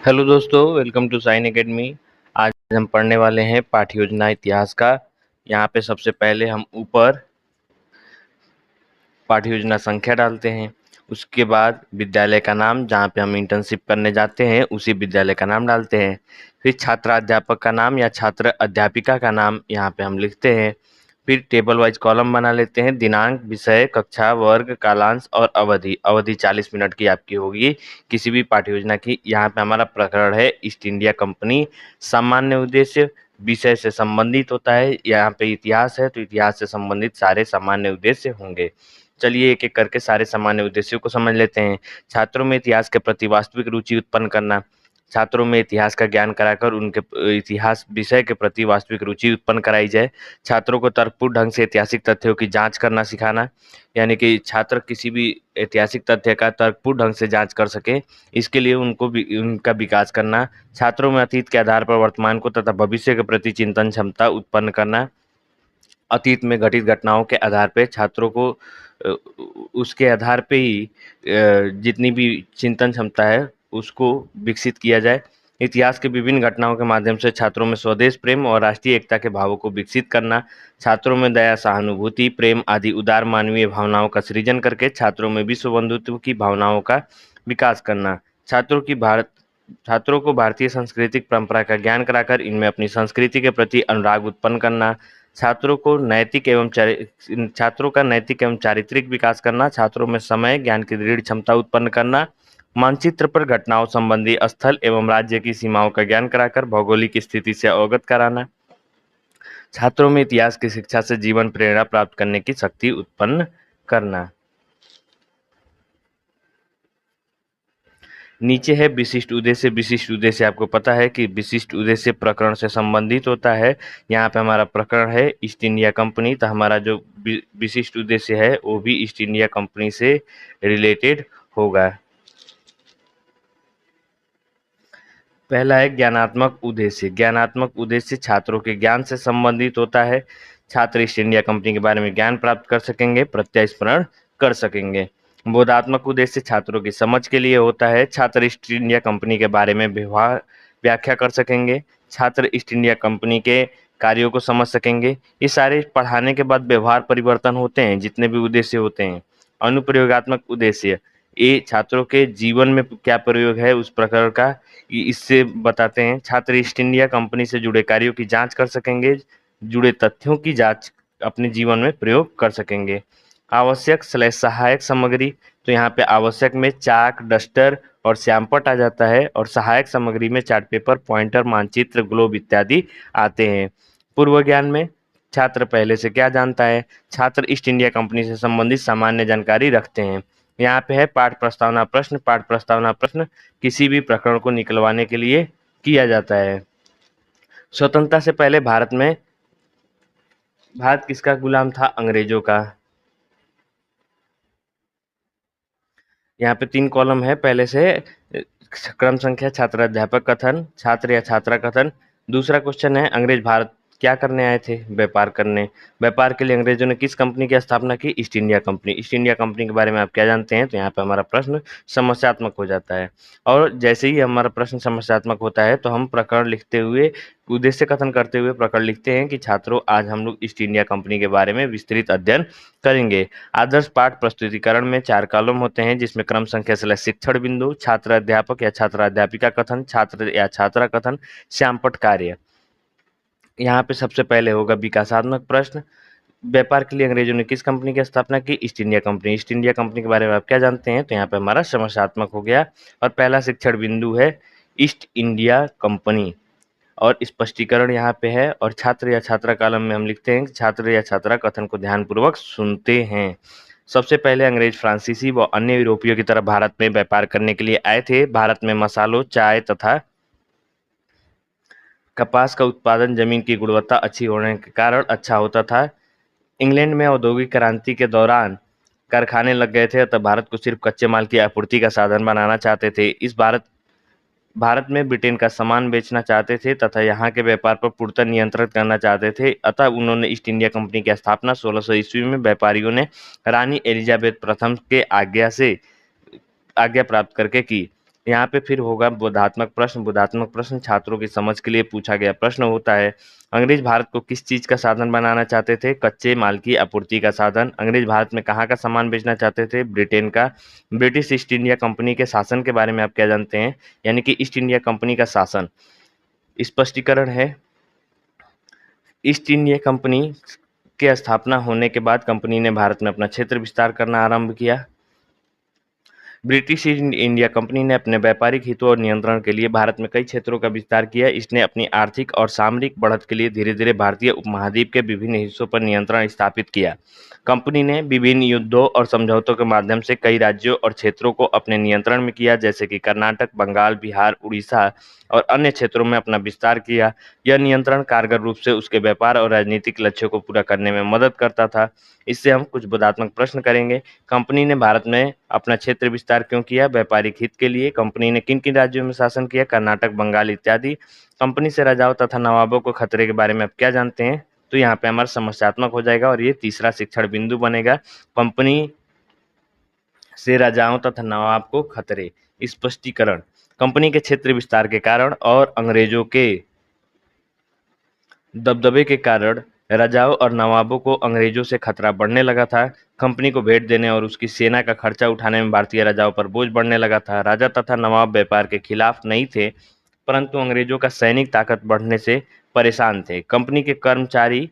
Hello दोस्तों, welcome to sign academy. आज हम पढ़ने वाले हैं पाठ्य योजना इतिहास का। यहाँ पे सबसे पहले हम ऊपर पाठ्य योजना संख्या डालते हैं। उसके बाद विद्यालय का नाम, जहाँ पे हम इंटर्नशिप करने जाते हैं उसी विद्यालय का नाम डालते हैं। फिर छात्राध्यापक का नाम या छात्र अध्यापिका का नाम यहाँ पे हम लिखते हैं। फिर टेबल वाइज कॉलम बना लेते हैं। दिनांक, विषय, कक्षा, वर्ग, कालांश और अवधि। अवधि 40 मिनट की आपकी होगी किसी भी पाठ्य योजना की। यहाँ पे हमारा प्रकरण है ईस्ट इंडिया कंपनी। सामान्य उद्देश्य विषय से संबंधित होता है। यहाँ पे इतिहास है तो इतिहास से संबंधित सारे सामान्य उद्देश्य होंगे। चलिए एक एक करके सारे सामान्य उद्देश्यों को समझ लेते हैं। छात्रों में इतिहास के प्रति वास्तविक रुचि उत्पन्न करना। छात्रों में इतिहास का ज्ञान कराकर उनके इतिहास विषय के प्रति वास्तविक रुचि उत्पन्न कराई जाए। छात्रों को तर्कपूर्ण ढंग से ऐतिहासिक तथ्यों की जांच करना सिखाना, यानी कि छात्र किसी भी ऐतिहासिक तथ्य का तर्कपूर्ण ढंग से जांच कर सके, इसके लिए उनको भी उनका विकास करना। छात्रों में अतीत के आधार पर वर्तमान को तथा भविष्य के प्रति चिंतन क्षमता उत्पन्न करना। अतीत में घटित घटनाओं के आधार पे छात्रों को उसके आधार पे ही जितनी भी चिंतन क्षमता है उसको विकसित किया जाए। इतिहास के विभिन्न घटनाओं के माध्यम से छात्रों में स्वदेश प्रेम और राष्ट्रीय एकता के भावों को विकसित करना। छात्रों में दया, सहानुभूति, प्रेम आदि उदार मानवीय भावनाओं का सृजन करके छात्रों में विश्व बंधुत्व की भावनाओं का विकास करना। छात्रों को भारतीय सांस्कृतिक परंपरा का ज्ञान कराकर इनमें अपनी संस्कृति के प्रति अनुराग उत्पन्न करना। छात्रों का नैतिक एवं चारित्रिक विकास करना। छात्रों में समय ज्ञान की दृढ़ क्षमता उत्पन्न करना। मानचित्र पर घटनाओं संबंधी स्थल एवं राज्य की सीमाओं का ज्ञान कराकर भौगोलिक स्थिति से अवगत कराना। छात्रों में इतिहास की शिक्षा से जीवन प्रेरणा प्राप्त करने की शक्ति उत्पन्न करना। नीचे है विशिष्ट उद्देश्य। विशिष्ट उद्देश्य आपको पता है कि विशिष्ट उद्देश्य प्रकरण से संबंधित होता है। यहाँ पे हमारा प्रकरण है ईस्ट इंडिया कंपनी, तो हमारा जो विशिष्ट उद्देश्य है वो भी ईस्ट इंडिया कंपनी से रिलेटेड होगा। पहला है ज्ञानात्मक उद्देश्य। ज्ञानात्मक उद्देश्य छात्रों के ज्ञान से संबंधित होता है। छात्र ईस्ट इंडिया कंपनी के बारे में ज्ञान प्राप्त कर सकेंगे, प्रत्यास्मरण कर सकेंगे। बोधात्मक उद्देश्य छात्रों की समझ के लिए होता है। छात्र ईस्ट इंडिया कंपनी के बारे में व्याख्या कर सकेंगे। छात्र ईस्ट इंडिया कंपनी के कार्यों को समझ सकेंगे। ये सारे पढ़ाने के बाद व्यवहार परिवर्तन होते हैं, जितने भी उद्देश्य होते हैं। अनुप्रयोगात्मक उद्देश्य, ये छात्रों के जीवन में क्या प्रयोग है उस प्रकार का इससे बताते हैं। छात्र ईस्ट इंडिया कंपनी से जुड़े कार्यों की जांच कर सकेंगे, जुड़े तथ्यों की जांच अपने जीवन में प्रयोग कर सकेंगे। आवश्यक सहायक सामग्री, तो यहाँ पे आवश्यक में चाक, डस्टर और श्यामपट्ट आ जाता है, और सहायक सामग्री में चार्ट पेपर, पॉइंटर, मानचित्र, ग्लोब इत्यादि आते हैं। पूर्व ज्ञान में छात्र पहले से क्या जानता है। छात्र ईस्ट इंडिया कंपनी से संबंधित सामान्य जानकारी रखते हैं। यहाँ पे है पाठ प्रस्तावना प्रश्न। पाठ प्रस्तावना प्रश्न किसी भी प्रकरण को निकलवाने के लिए किया जाता है। स्वतंत्रता से पहले भारत किसका गुलाम था? अंग्रेजों का। यहाँ पे 3 कॉलम है पहले से। क्रम संख्या, छात्र अध्यापक कथन, छात्र या छात्रा कथन। दूसरा क्वेश्चन है अंग्रेज भारत क्या करने आए थे? व्यापार करने। व्यापार के लिए अंग्रेजों ने किस कंपनी की स्थापना की? East India company. East India company के बारे में आप क्या जानते हैं? तो यहाँ पे हमारा प्रश्न समस्यात्मक हो जाता है। और जैसे ही हमारा प्रश्न समस्यात्मक होता है तो हम प्रकरण लिखते हुए, उद्देश्य कथन करते हुए प्रकरण लिखते हैं कि छात्रों, आज हम लोग ईस्ट इंडिया कंपनी के बारे में विस्तृत अध्ययन करेंगे। आदर्श पाठ प्रस्तुतिकरण में 4 कॉलम होते हैं, जिसमें क्रम संख्या से शिक्षण बिंदु, छात्र अध्यापक या छात्रा अध्यापिका कथन, छात्र या छात्रा कथन, श्यामपट्ट कार्य। यहाँ पे सबसे पहले होगा विकासात्मक प्रश्न। व्यापार के लिए अंग्रेजों ने किस कंपनी की स्थापना की? East India company. East India company के बारे में आप क्या जानते हैं? तो यहाँ पे हमारा समस्यात्मक हो गया। और पहला शिक्षण बिंदु है ईस्ट इंडिया कंपनी, और स्पष्टीकरण यहाँ पे है। और छात्र या छात्रा कॉलम में हम लिखते हैं कि छात्र या छात्रा कथन को ध्यानपूर्वक सुनते हैं। सबसे पहले अंग्रेज फ्रांसीसी व अन्य यूरोपियों की तरह भारत में व्यापार करने के लिए आए थे। भारत में मसालों, चाय तथा कपास का उत्पादन जमीन की गुणवत्ता अच्छी होने के कारण अच्छा होता था। इंग्लैंड में औद्योगिक क्रांति के दौरान कारखाने लग गए थे, अतः भारत को सिर्फ कच्चे माल की आपूर्ति का साधन बनाना चाहते थे। भारत में ब्रिटेन का सामान बेचना चाहते थे तथा यहाँ के व्यापार पर पूर्णतः नियंत्रण करना चाहते थे। अतः उन्होंने ईस्ट इंडिया कंपनी की स्थापना 1600 ईस्वी में व्यापारियों ने रानी एलिजाबेथ प्रथम के आज्ञा प्राप्त करके की। यहाँ पे फिर होगा बोधात्मक प्रश्न। बोधात्मक प्रश्न छात्रों की समझ के लिए पूछा गया प्रश्न होता है। अंग्रेज भारत को किस चीज का साधन बनाना चाहते थे? कच्चे माल की आपूर्ति का साधन। अंग्रेज भारत में कहाँ का सामान बेचना चाहते थे? ब्रिटेन का। ब्रिटिश ईस्ट इंडिया कंपनी के शासन के बारे में आप क्या जानते हैं? यानी कि ईस्ट इंडिया कंपनी का शासन। स्पष्टीकरण है, ईस्ट इंडिया कंपनी के स्थापना होने के बाद कंपनी ने भारत में अपना क्षेत्र विस्तार करना आरंभ किया। ब्रिटिश ईस्ट इंडिया कंपनी ने अपने व्यापारिक हितों और नियंत्रण के लिए भारत में कई क्षेत्रों का विस्तार किया। इसने अपनी आर्थिक और सामरिक बढ़त के लिए धीरे धीरे भारतीय उपमहाद्वीप के विभिन्न हिस्सों पर नियंत्रण स्थापित किया। कंपनी ने विभिन्न युद्धों और समझौतों के माध्यम से कई राज्यों और क्षेत्रों को अपने नियंत्रण में किया, जैसे कि कर्नाटक, बंगाल, बिहार, उड़ीसा और अन्य क्षेत्रों में अपना विस्तार किया। यह नियंत्रण कारगर रूप से उसके व्यापार और राजनीतिक लक्ष्यों को पूरा करने में मदद करता था। इससे हम कुछ बोधात्मक प्रश्न करेंगे। कंपनी ने भारत में अपना क्षेत्र विस्तार क्यों किया? व्यापारिक हित के लिए। कंपनी ने किन किन राज्यों में शासन किया? कर्नाटक, बंगाल इत्यादि। कंपनी से राजाओं तथा नवाबों को खतरे के बारे में आप क्या जानते हैं? तो यहाँ पे हमारा समस्यात्मक हो जाएगा और ये तीसरा शिक्षण बिंदु बनेगा। कंपनी से राजाओं तथा नवाब को खतरे। स्पष्टीकरण, कंपनी के क्षेत्र विस्तार के कारण और अंग्रेजों के दबदबे के कारण राजाओं और नवाबों को अंग्रेजों से खतरा बढ़ने लगा था। कंपनी को भेंट देने और उसकी सेना का खर्चा उठाने में भारतीय राजाओं पर बोझ बढ़ने लगा था। राजा तथा नवाब व्यापार के खिलाफ नहीं थे, परंतु अंग्रेजों का सैनिक ताकत बढ़ने से परेशान थे। कंपनी के कर्मचारी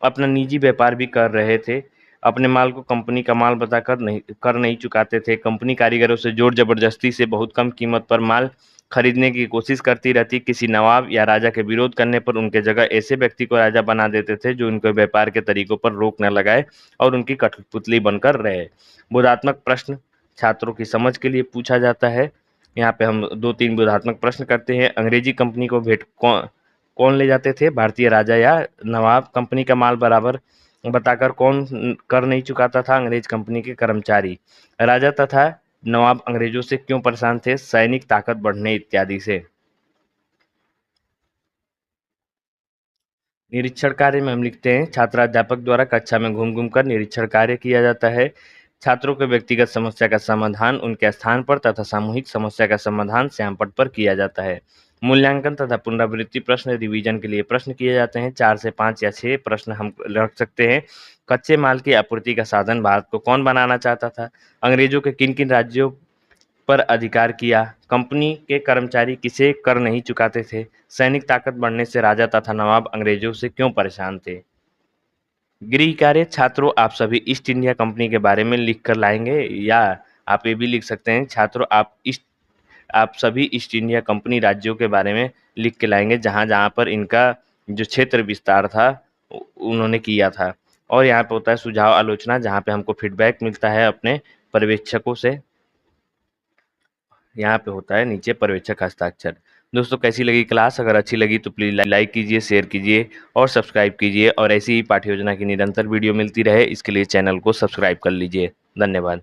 अपना निजी व्यापार भी कर रहे थे। अपने माल को कंपनी का माल बताकर नहीं चुकाते थे। कंपनी कारीगरों से जोर जबरदस्ती से बहुत कम कीमत पर माल खरीदने की कोशिश करती रहती। किसी नवाब या राजा के विरोध करने पर उनके जगह ऐसे व्यक्ति को राजा बना देते थे जो उनके व्यापार के तरीकों पर रोक न लगाए और उनकी कठपुतली बनकर रहे। बोधात्मक प्रश्न छात्रों की समझ के लिए पूछा जाता है। यहाँ पे हम 2-3 बोधात्मक प्रश्न करते हैं। अंग्रेजी कंपनी को भेंट कौन कौन ले जाते थे? भारतीय राजा या नवाब। कंपनी का माल बराबर बताकर कौन कर नहीं चुकाता था? अंग्रेज कंपनी के कर्मचारी। राजा तथा नवाब अंग्रेजों से क्यों परेशान थे? सैनिक ताकत बढ़ने इत्यादि से। निरीक्षण कार्य में हम लिखते हैं, छात्राध्यापक द्वारा कक्षा में घूम घूम कर निरीक्षण कार्य किया जाता है। छात्रों के व्यक्तिगत समस्या का समाधान उनके स्थान पर तथा सामूहिक समस्या का समाधान श्यामपट्ट पर किया जाता है। मूल्यांकन तथा पुनरावृत्ति प्रश्न रिवीजन के लिए प्रश्न किए जाते हैं। 4 से 5 या 6 प्रश्न हम रख सकते हैं। कच्चे माल की आपूर्ति का साधन भारत को कौन बनाना चाहता था? अंग्रेजों के किन किन राज्यों पर अधिकार किया? कंपनी के कर्मचारी किसे कर नहीं चुकाते थे? सैनिक ताकत बढ़ने से राजा तथा नवाब अंग्रेजों से क्यों परेशान थे? गृह कार्य छात्रों, आप सभी ईस्ट इंडिया कंपनी के बारे में लिख कर लाएंगे, या आप ये भी लिख सकते हैं छात्रों, आप सभी ईस्ट इंडिया कंपनी राज्यों के बारे में लिख के लाएंगे जहाँ जहाँ पर इनका जो क्षेत्र विस्तार था उन्होंने किया था। और यहाँ पे होता है सुझाव आलोचना, जहाँ पे हमको फीडबैक मिलता है अपने पर्यवेक्षकों से। यहाँ पे होता है नीचे पर्यवेक्षक हस्ताक्षर। दोस्तों, कैसी लगी क्लास? अगर अच्छी लगी तो प्लीज़ लाइक कीजिए, शेयर कीजिए और सब्सक्राइब कीजिए, और ऐसी ही पाठ्य योजना की निरंतर वीडियो मिलती रहे इसके लिए चैनल को सब्सक्राइब कर लीजिए। धन्यवाद।